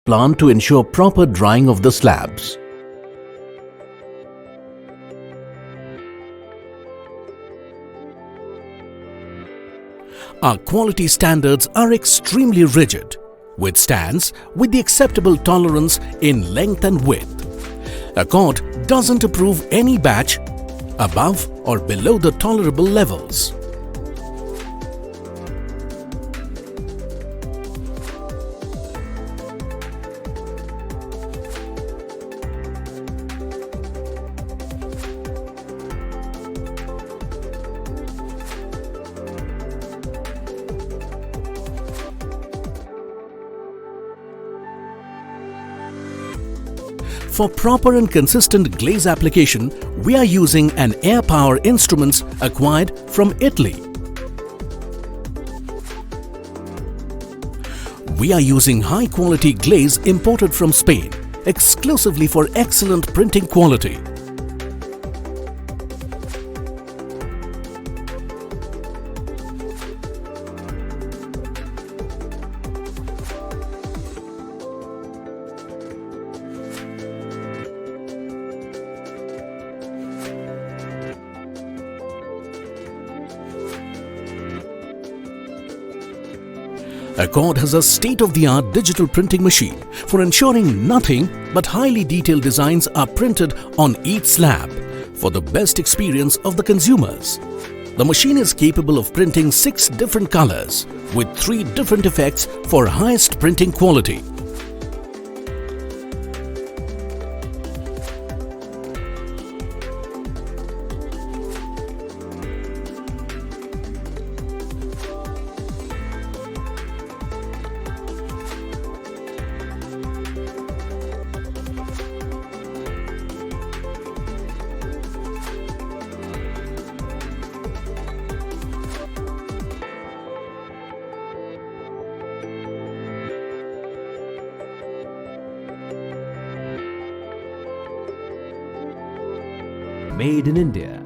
plant to ensure proper drying of the slabs. Our quality standards are extremely rigid, with stands with the acceptable tolerance in length and width. Accord doesn't approve any batch above or below the tolerable levels. For proper and consistent glaze application, we are using an air power instruments acquired from Italy. We are using high quality glaze imported from Spain, exclusively for excellent printing quality. Accord has a state-of-the-art digital printing machine for ensuring nothing but highly detailed designs are printed on each slab for the best experience of the consumers. The machine is capable of printing 6 different colors with 3 different effects for highest printing quality. Made in India.